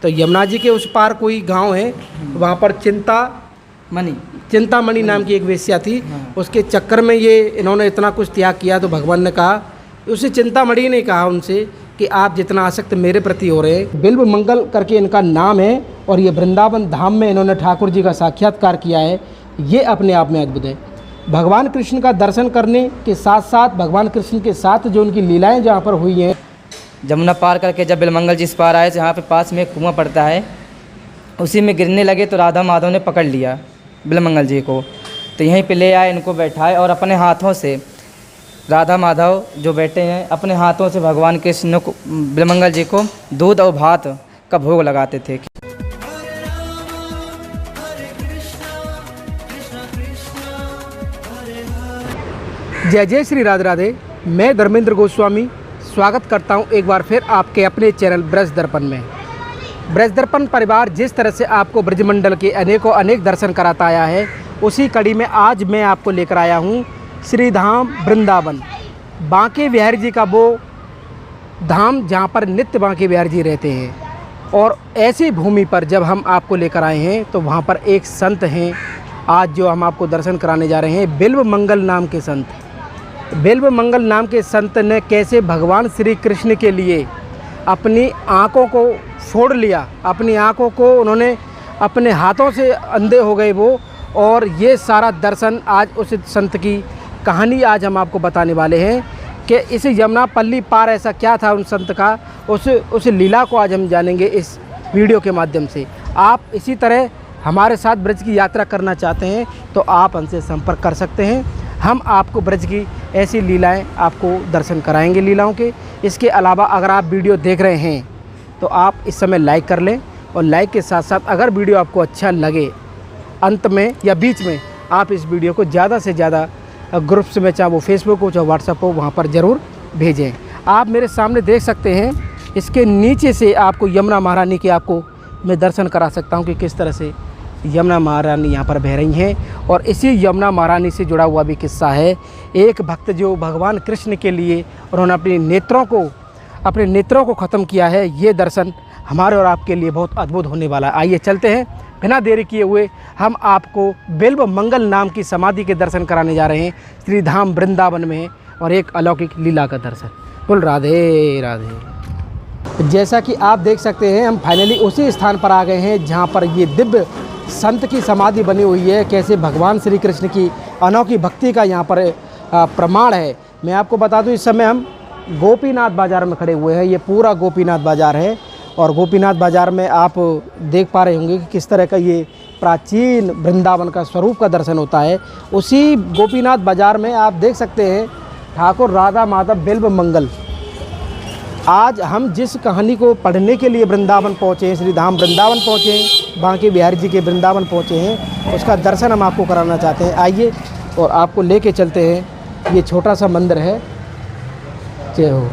तो यमुना जी के उस पार कोई गांव है, वहाँ पर चिंतामणि नाम की एक वेश्या थी। उसके चक्कर में ये इन्होंने इतना कुछ त्याग किया, तो भगवान ने कहा, उसे चिंतामणि ने कहा उनसे कि आप जितना आसक्त मेरे प्रति हो रहे हैं। बिल्व मंगल करके इनका नाम है और ये वृंदावन धाम में इन्होंने ठाकुर जी का साक्षात्कार किया है। ये अपने आप में अद्भुत है। भगवान कृष्ण का दर्शन करने के साथ साथ भगवान कृष्ण के साथ जो उनकी लीलाएं जहाँ पर हुई हैं, जमुना पार करके जब बिलमंगल जी इस पार आए, यहाँ पे पास में एक कुआं पड़ता है, उसी में गिरने लगे तो राधा माधव ने पकड़ लिया बिलमंगल जी को। तो यहीं पे ले आए, इनको बैठाए और अपने हाथों से राधा माधव जो बैठे हैं अपने हाथों से भगवान कृष्ण को बिलमंगल जी को दूध और भात का भोग लगाते थे। जय जय श्री राधे राधे। मैं धर्मेंद्र गोस्वामी स्वागत करता हूं एक बार फिर आपके अपने चैनल ब्रज दर्पण में। ब्रज दर्पण परिवार जिस तरह से आपको ब्रजमंडल के अनेक दर्शन कराता आया है, उसी कड़ी में आज मैं आपको लेकर आया हूं श्री धाम वृंदावन, बांके बिहारी जी का वो धाम जहां पर नित्य बांके बिहारी जी रहते हैं। और ऐसी भूमि पर जब हम आपको लेकर आए हैं तो वहां पर एक संत हैं आज जो हम आपको दर्शन कराने जा रहे हैं, बिल्व मंगल नाम के संत। बिल्व मंगल नाम के संत ने कैसे भगवान श्री कृष्ण के लिए अपनी आँखों को फोड़ लिया, अपनी आँखों को उन्होंने अपने हाथों से अंधे हो गए वो। और ये सारा दर्शन आज उस संत की कहानी आज हम आपको बताने वाले हैं कि इस यमुना पल्ली पार ऐसा क्या था उन संत का, उस लीला को आज हम जानेंगे इस वीडियो के माध्यम से। आप इसी तरह हमारे साथ ब्रज की यात्रा करना चाहते हैं तो आप हमसे संपर्क कर सकते हैं। हम आपको ब्रज की ऐसी लीलाएं आपको दर्शन कराएंगे लीलाओं के। इसके अलावा अगर आप वीडियो देख रहे हैं तो आप इस समय लाइक कर लें, और लाइक के साथ साथ अगर वीडियो आपको अच्छा लगे अंत में या बीच में आप इस वीडियो को ज़्यादा से ज़्यादा ग्रुप्स में, चाहे वो फेसबुक हो चाहे व्हाट्सएप हो, वहाँ पर ज़रूर भेजें। आप मेरे सामने देख सकते हैं, इसके नीचे से आपको यमुना महारानी के आपको मैं दर्शन करा सकता हूँ कि किस तरह से यमुना महारानी यहाँ पर बह रही हैं। और इसी यमुना महारानी से जुड़ा हुआ भी किस्सा है। एक भक्त जो भगवान कृष्ण के लिए उन्होंने अपने नेत्रों को ख़त्म किया है, ये दर्शन हमारे और आपके लिए बहुत अद्भुत होने वाला है। आइए चलते हैं, बिना देरी किए हुए हम आपको बिल्व मंगल नाम की समाधि के दर्शन कराने जा रहे हैं श्री धाम वृंदावन में, और एक अलौकिक लीला का दर्शन। बोल राधे राधे। जैसा कि आप देख सकते हैं, हम फाइनली उसी स्थान पर आ गए हैं जहाँ पर ये दिव्य संत की समाधि बनी हुई है। कैसे भगवान श्री कृष्ण की अनोखी भक्ति का यहाँ पर प्रमाण है। मैं आपको बता दूँ, इस समय हम गोपीनाथ बाज़ार में खड़े हुए हैं। ये पूरा गोपीनाथ बाज़ार है, और गोपीनाथ बाज़ार में आप देख पा रहे होंगे कि किस तरह का ये प्राचीन वृंदावन का स्वरूप का दर्शन होता है। उसी गोपीनाथ बाज़ार में आप देख सकते हैं ठाकुर राधा माधव बिल्व मंगल। आज हम जिस कहानी को पढ़ने के लिए वृंदावन पहुँचे हैं, श्री धाम वृंदावन पहुँचे हैं, बांके बिहारी जी के वृंदावन पहुँचे हैं, उसका दर्शन हम आपको कराना चाहते हैं। आइए और आपको लेके चलते हैं। ये छोटा सा मंदिर है, जय हो।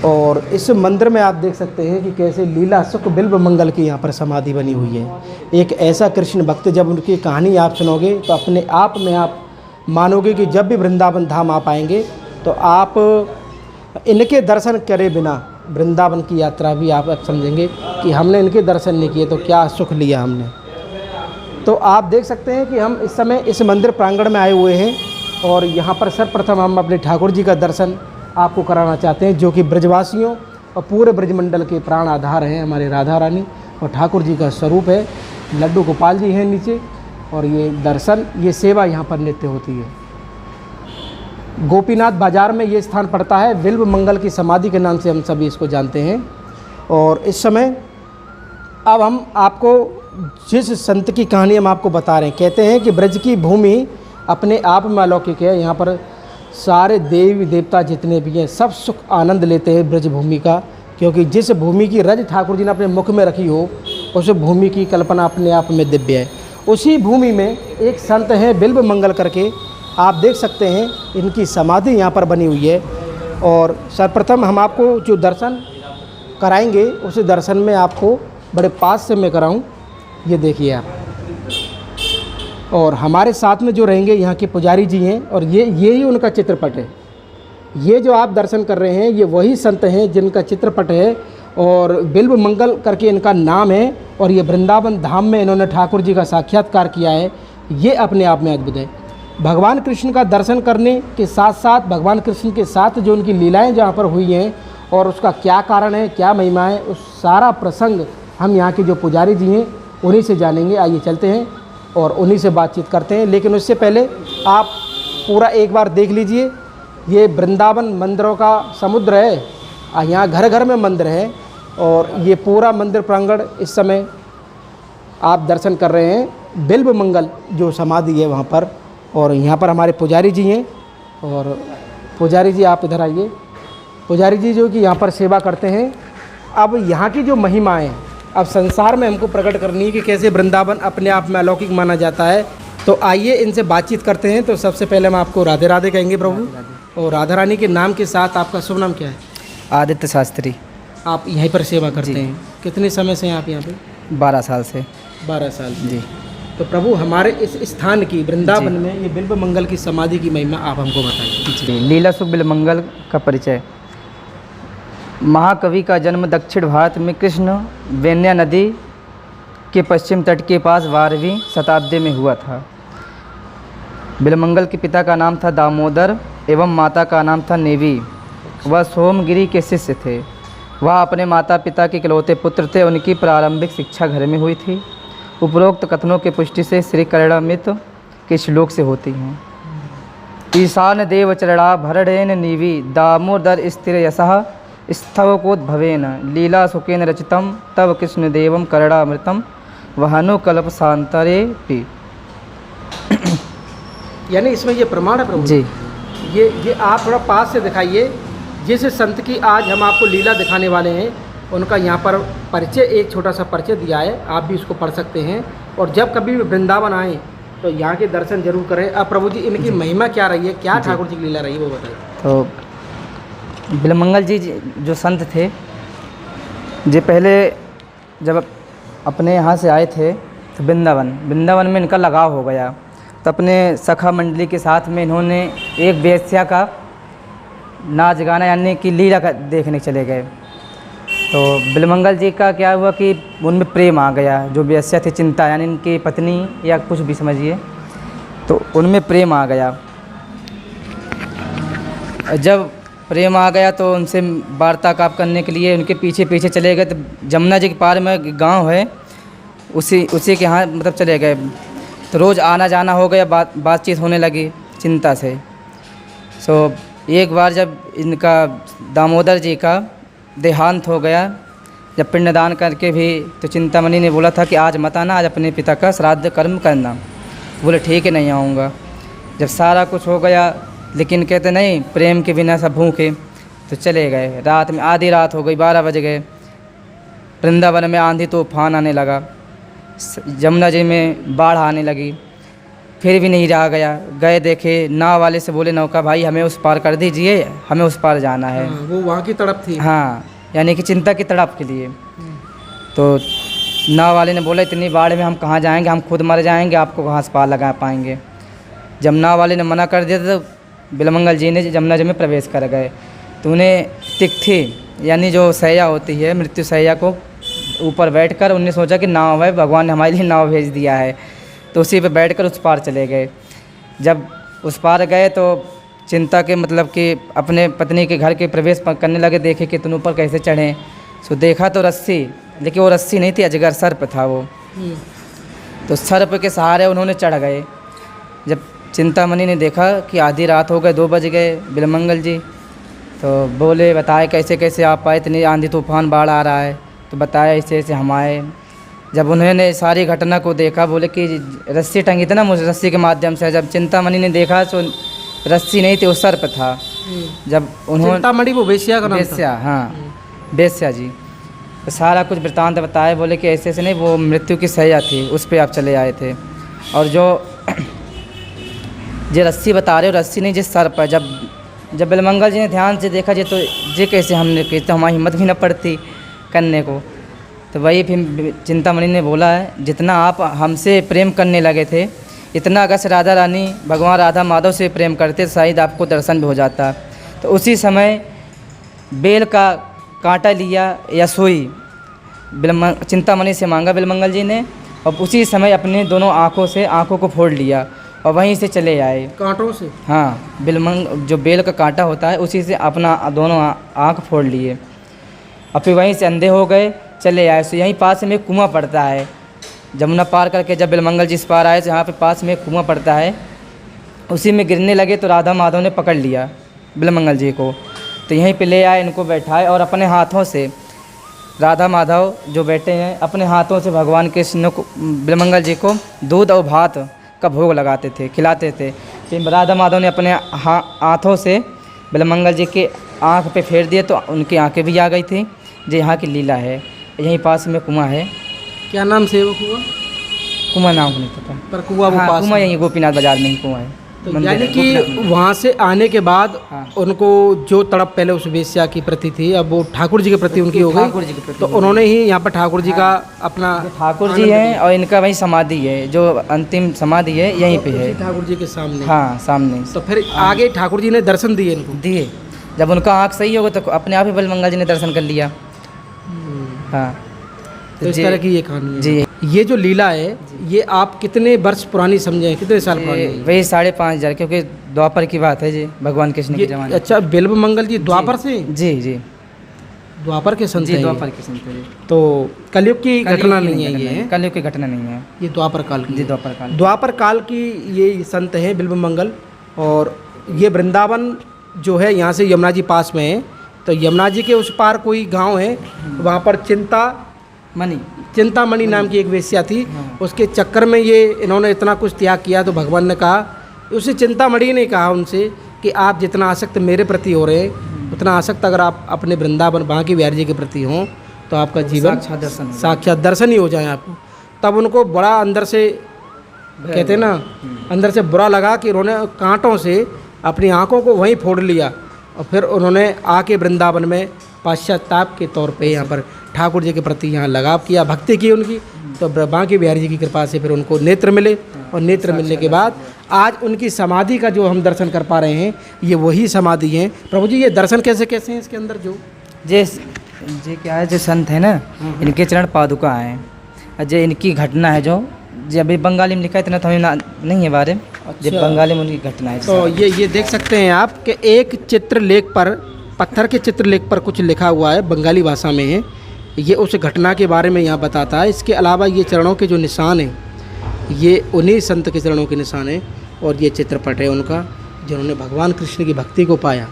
और इस मंदिर में आप देख सकते हैं कि कैसे लीला सुख बिल्व मंगल की यहाँ पर समाधि बनी हुई है। एक ऐसा कृष्ण भक्त, जब उनकी कहानी आप सुनोगे तो अपने आप में आप मानोगे कि जब भी वृंदावन धाम आप आएंगे तो आप इनके दर्शन करे बिना वृंदावन की यात्रा भी आप समझेंगे कि हमने इनके दर्शन नहीं किए तो क्या सुख लिया हमने। तो आप देख सकते हैं कि हम इस समय इस मंदिर प्रांगण में आए हुए हैं, और यहाँ पर सर्वप्रथम हम अपने ठाकुर जी का दर्शन आपको कराना चाहते हैं, जो कि ब्रजवासियों और पूरे ब्रजमंडल के प्राण आधार हैं, हमारे राधा रानी और ठाकुर जी का स्वरूप है। लड्डू गोपाल जी हैं नीचे, और ये दर्शन, ये सेवा यहाँ पर नित्य होती है। गोपीनाथ बाज़ार में ये स्थान पड़ता है। बिल्व मंगल की समाधि के नाम से हम सभी इसको जानते हैं। और इस समय अब हम आपको जिस संत की कहानी हम आपको बता रहे हैं, कहते हैं कि ब्रज की भूमि अपने आप में अलौकिक है। यहाँ पर सारे देवी देवता जितने भी हैं सब सुख आनंद लेते हैं ब्रज भूमि का, क्योंकि जिस भूमि की रज ठाकुर जी ने अपने मुख में रखी हो, उस भूमि की कल्पना अपने आप में दिव्य है। उसी भूमि में एक संत हैं बिल्व मंगल करके, आप देख सकते हैं इनकी समाधि यहाँ पर बनी हुई है। और सर्वप्रथम हम आपको जो दर्शन कराएंगे उस दर्शन में आपको बड़े पास से मैं कराऊँ, ये देखिए आप। और हमारे साथ में जो रहेंगे यहाँ के पुजारी जी हैं, और ये ही उनका चित्रपट है। ये जो आप दर्शन कर रहे हैं ये वही संत हैं जिनका चित्रपट है, और बिल्व मंगल करके इनका नाम है और ये वृंदावन धाम में इन्होंने ठाकुर जी का साक्षात्कार किया है। ये अपने आप में अद्भुत है। भगवान कृष्ण का दर्शन करने के साथ साथ भगवान कृष्ण के साथ जो उनकी लीलाएं जहाँ पर हुई हैं और उसका क्या कारण है, क्या महिमा है, उस सारा प्रसंग हम यहाँ के जो पुजारी जी हैं उन्हीं से जानेंगे। आइए चलते हैं और उन्हीं से बातचीत करते हैं। लेकिन उससे पहले आप पूरा एक बार देख लीजिए, ये वृंदावन मंदिरों का समुद्र है। यहाँ घर घर में मंदिर है और ये पूरा मंदिर प्रांगण इस समय आप दर्शन कर रहे हैं बिल्व मंगल जो समाधि है वहाँ पर। और यहाँ पर हमारे पुजारी जी हैं और पुजारी जी आप इधर आइए। पुजारी जी जो कि यहाँ पर सेवा करते हैं। अब यहाँ की जो महिमा है अब संसार में हमको प्रकट करनी है कि कैसे वृंदावन अपने आप में अलौकिक माना जाता है। तो आइए इनसे बातचीत करते हैं। तो सबसे पहले हम आपको राधे राधे कहेंगे प्रभु। और राधा रानी के नाम के साथ आपका शुभ नाम क्या है? आदित्य शास्त्री। आप यहीं पर सेवा करते हैं? कितने समय से हैं आप यहाँ पे? 12 साल से। 12 साल से। जी। तो प्रभु हमारे इस स्थान की वृंदावन में ये बिल्व मंगल की समाधि की महिमा आप हमको बताइए। जी। लीला सुख बिल्व मंगल का परिचय। महाकवि का जन्म दक्षिण भारत में कृष्ण वेण्या नदी के पश्चिम तट के पास 12वीं शताब्दी में हुआ था। बिल्वमंगल के पिता का नाम था दामोदर एवं माता का नाम था नेवी। वह सोमगिरी के शिष्य थे। वह अपने माता पिता के इकलौते पुत्र थे। उनकी प्रारंभिक शिक्षा घर में हुई थी। उपरोक्त कथनों की पुष्टि से श्री कर्णामृत के श्लोक से होती हैं। ईशान देव चरणा भरणेन नीवी दामोदर स्थिर यशः स्तवकोद्भवेन लीला सुखेन रचितम तब कृष्णदेवम कर्णामृतम वहनु कल्प शांतरेपि। यानी इसमें ये प्रमाण है प्रभु जी। ये आप थोड़ा पास से दिखाइए। जिस संत की आज हम आपको लीला दिखाने वाले हैं उनका यहाँ पर परिचय, एक छोटा सा परिचय दिया है। आप भी इसको पढ़ सकते हैं। और जब कभी भी वृंदावन आएँ तो यहाँ के दर्शन जरूर करें। अब प्रभु जी इनकी महिमा क्या रही है, क्या ठाकुर जी की लीला रही है वो बताइए। तो बिल्वमंगल जी जो संत थे, जो पहले जब अपने यहाँ से आए थे तो वृंदावन में इनका लगाव हो गया। तो अपने सखा मंडली के साथ में इन्होंने एक वेश्या का नाच गाना यानी कि लीला का देखने चले गए। तो बिल्वमंगल जी का क्या हुआ कि उनमें प्रेम आ गया। जो वेश्या थी चिंता यानी इनकी पत्नी या कुछ भी समझिए, तो उनमें प्रेम आ गया। जब प्रेम आ गया तो उनसे वार्तालाप करने के लिए उनके पीछे पीछे चले गए। तो जमुना जी के पार में गांव है, उसी के यहाँ मतलब चले गए। तो रोज़ आना जाना हो गया, बातचीत होने लगी चिंता से। सो एक बार जब इनका दामोदर जी का देहांत हो गया, जब पिंडदान करके भी, तो चिंतामणि ने बोला था कि आज मत आना, आज अपने पिता का श्राद्ध कर्म करना। बोले ठीक है नहीं आऊँगा। जब सारा कुछ हो गया लेकिन कहते नहीं प्रेम के बिना सब भूखे, तो चले गए। रात में आधी रात हो गई, 12 बज गए। वृंदावन में आंधी तूफान आने लगा, जमुना जी में बाढ़ आने लगी, फिर भी नहीं रहा गया। गए देखे, नाव वाले से बोले नौका भाई हमें उस पार कर दीजिए, हमें उस पार जाना है। वो वहाँ की तड़प थी। हाँ, यानी कि चिंता की तड़प के लिए। तो नाव वाले ने बोला इतनी बाढ़ में हम कहाँ जाएंगे, हम खुद मर जाएंगे, आपको कहाँ से पार लगा पाएंगे। जब नाव वाले ने मना कर दिया तो बिल्वमंगल जी ने जमुना जी में प्रवेश कर गए। तो उन्हें तिकथी यानी जो सैया होती है, मृत्यु सैया को ऊपर बैठकर उन्होंने सोचा कि नाव है, भगवान ने हमारे लिए नाव भेज दिया है। तो उसी पे बैठकर उस पार चले गए। जब उस पार गए तो चिंता के मतलब कि अपने पत्नी के घर के प्रवेश करने लगे, देखे कि तुम ऊपर कैसे चढ़ें। सो देखा तो रस्सी, लेकिन वो रस्सी नहीं थी, अजगर सर्प था वो। तो सर्प के सहारे उन्होंने चढ़ गए। जब चिंतामणि ने देखा कि आधी रात हो गए, 2 बज गए, बिल्वमंगल जी तो बोले बताए कैसे कैसे आप आए, इतनी आंधी तूफान बाढ़ आ रहा है। तो बताया ऐसे ऐसे हम आए। जब उन्होंने सारी घटना को देखा, बोले कि रस्सी टंगी थी ना, मुझे रस्सी के माध्यम से। जब चिंतामणि ने देखा तो रस्सी नहीं थी, वो सर्प था। जब उन्होंने चिंतामणि वो वेश्या का नाम था? वेश्या, हाँ वेश्या जी। तो सारा कुछ वृत्तांत बताया, बोले कि ऐसे ऐसे नहीं, वो मृत्यु की सैया थी, उस पर आप चले आए थे। और जो रस्सी बता रहे हो, रस्सी नहीं, जिस सर्प है। जब बिल्वमंगल जी ने ध्यान से देखा जी, तो ये कैसे हमने की, तो हमारी हिम्मत भी न पड़ती करने को। तो वही फिर चिंतामणि ने बोला है जितना आप हमसे प्रेम करने लगे थे, इतना अगर से राधा रानी भगवान राधा माधव से प्रेम करते शायद आपको दर्शन भी हो जाता। तो उसी समय बेल का कांटा लिया या सुई चिंतामणि से मांगा बिलमंगल जी ने, और उसी समय अपने दोनों आँखों को फोड़ लिया और वहीं से चले आए। कांटों से? हाँ, जो बेल का कांटा होता है उसी से अपना दोनों आँख फोड़ लिए और फिर वहीं से अंधे हो गए, चले आए। तो यहीं पास में एक कुआं पड़ता है, जमुना पार करके जब बिलमंगल जी इस पार आए तो यहाँ पे पास में एक कुआं पड़ता है, उसी में गिरने लगे तो राधा माधव ने पकड़ लिया बिलमंगल जी को। तो यहीं पे ले आए, इनको बैठाए और अपने हाथों से राधा माधव जो बैठे हैं अपने हाथों से भगवान कृष्ण को बिलमंगल जी को दूध और भात का भोग लगाते थे, खिलाते थे। फिर राधा माधव ने अपने हाथों से बिलमंगल जी के आँख पे फेर दिए तो उनकी आंखें भी आ गई थी। जो यहाँ की लीला है, यहीं पास में कुआं है। क्या नाम से वो कुआं? कुआं नाम को नहीं पता, पर कुआं वो पास कुआं यहीं गोपीनाथ बाजार में ही कुआं है। तो यानी कि वहाँ से आने के बाद उनको जो तड़प पहले उस वेश्या की प्रति थी, अब वो ठाकुर जी के प्रति उनकी हो गई। ठाकुर जी के प्रति तो उन्होंने ही यहाँ पर ठाकुर जी का अपना ठाकुर जी हैं और इनका वही समाधि है, जो अंतिम समाधि है यहीं पे है, ठाकुर जी के सामने। हाँ, सामने। तो फिर आगे ठाकुर जी ने दर्शन दिए इनको? दिए। जब उनका आँख सही होगा तो अपने आप ही बिलमंगल जी ने दर्शन कर लिया। हाँ, तो इस तरह की ये कहानी है जी। ये जो लीला है ये आप कितने वर्ष पुरानी समझे, कितने साल पुरानी? वही 5,500, क्योंकि द्वापर की बात है जी, भगवान कृष्ण के ज़माने। अच्छा, बिल्वमंगल जी द्वापर से? जी जी, द्वापर के संत जी, हैं ये? द्वापर के संत हैं। तो कलयुग की घटना नहीं है ये? कलयुग की घटना नहीं है, ये द्वापर काल की? जी, द्वापर काल। द्वापर काल की ये संत हैं बिल्वमंगल। और ये वृंदावन जो है यहाँ से यमुना जी पास में है, तो यमुना जी के उस पार कोई गांव है, वहाँ पर चिंतामणि नाम की एक वेश्या थी। उसके चक्कर में ये इन्होंने इतना कुछ त्याग किया तो भगवान ने कहा, उसे चिंतामणि ने कहा उनसे कि आप जितना आसक्त मेरे प्रति हो रहे हैं उतना आसक्त अगर आप अपने वृंदावन बांके बिहारी जी के प्रति हों तो आपका जीवन साक्षात दर्शन ही हो जाए आपको। तब उनको बड़ा अंदर से, कहते हैं ना, अंदर से बुरा लगा कि उन्होंने कांटों से अपनी आँखों को वहीं फोड़ लिया और फिर उन्होंने आके वृंदावन में पश्चाताप के तौर पे यहाँ पर ठाकुर जी के प्रति यहाँ लगाव किया, भक्ति की उनकी। तो बांके बिहारी जी की कृपा से फिर उनको नेत्र मिले और नेत्र मिलने के बाद आज उनकी समाधि का जो हम दर्शन कर पा रहे हैं ये वही समाधि है। प्रभु जी, ये दर्शन कैसे कैसे हैं इसके अंदर? जो जे क्या है, जो संत है ना, इनके चरण पादुका हैं, जो इनकी घटना है, जो अभी बंगाली में लिखा है, इतना तो हमें नहीं है बारे में। जब बंगाली में उनकी घटना है तो ये देख सकते हैं आप कि एक चित्रलेख पर, पत्थर के चित्रलेख पर कुछ लिखा हुआ है, बंगाली भाषा में है। ये उस घटना के बारे में यहाँ बताता है। इसके अलावा ये चरणों के जो निशान हैं ये उन्हीं संत के चरणों के निशान हैं और ये चित्रपट है उनका जिन्होंने भगवान कृष्ण की भक्ति को पाया।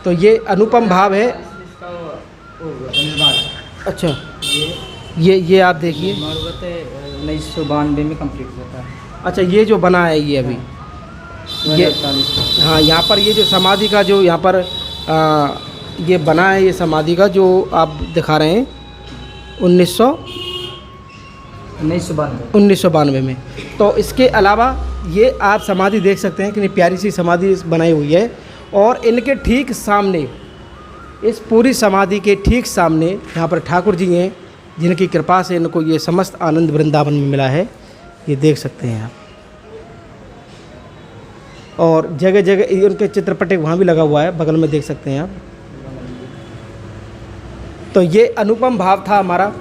तो ये अनुपम भाव है। अच्छा, ये आप देखिए 1992 में कंप्लीट होता है। अच्छा, ये जो बना है ये अभी ये, हाँ, यहाँ पर ये जो समाधि का जो यहाँ पर ये बना है, ये समाधि का जो आप दिखा रहे हैं 1992 में। तो इसके अलावा ये आप समाधि देख सकते हैं, कितनी प्यारी सी समाधि बनाई हुई है। और इनके ठीक सामने, इस पूरी समाधि के ठीक सामने यहाँ पर ठाकुर जी हैं जिनकी कृपा से इनको ये समस्त आनंद वृंदावन में मिला है। ये देख सकते हैं आप। और जगह जगह उनके चित्रपट वहाँ भी लगा हुआ है, बगल में देख सकते हैं आप। तो ये अनुपम भाव था हमारा,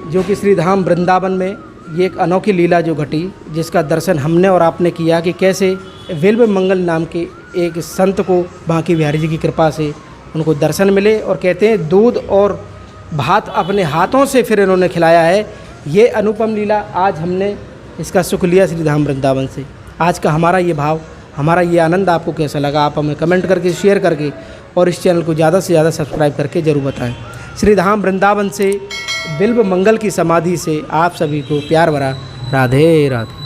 जो कि श्री धाम वृंदावन में ये एक अनोखी लीला जो घटी, जिसका दर्शन हमने और आपने किया कि कैसे बिल्वमंगल नाम के एक संत को बांके बिहारी जी की कृपा से उनको दर्शन मिले। और कहते हैं दूध और भात अपने हाथों से फिर इन्होंने खिलाया है। ये अनुपम लीला आज हमने इसका सुख लिया श्री धाम वृंदावन से। आज का हमारा ये भाव, हमारा ये आनंद आपको कैसा लगा, आप हमें कमेंट करके, शेयर करके और इस चैनल को ज़्यादा से ज़्यादा सब्सक्राइब करके ज़रूर बताएं। श्री धाम वृंदावन से बिल्वमंगल की समाधि से आप सभी को प्यार भरा राधे राधे।